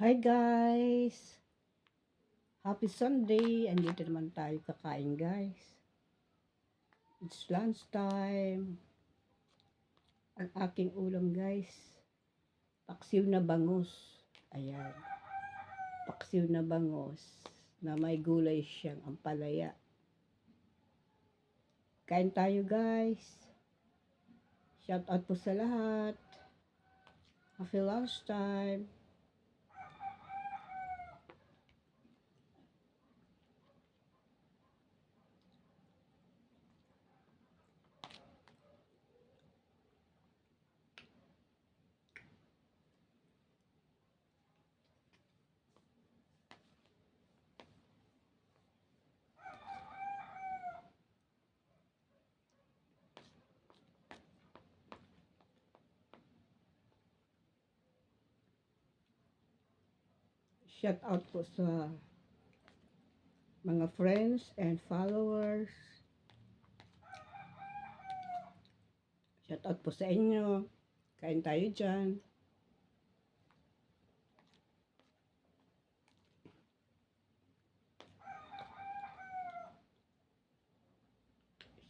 Hi guys! Happy Sunday! Andito naman tayo kakain guys. It's lunch time. Ang aking ulam guys, paksiw na bangus. Ayan, paksiw na bangus na may gulay siyang ampalaya. Kain tayo guys. Shout out po sa lahat. Happy lunch time. Shout out po sa mga friends and followers. Shout out po sa inyo. Kain tayo dyan.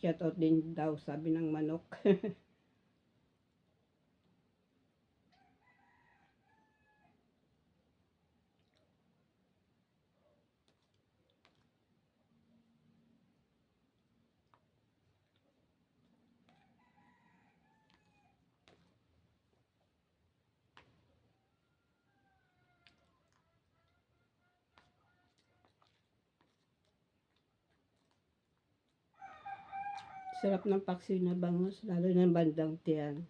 Shout out din daw, sabi ng manok. Sarap ng paksiw na bangus, lalo ng bandang tiyan.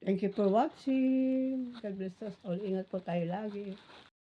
Thank you for watching. God bless us all. Ingat po tayo lagi.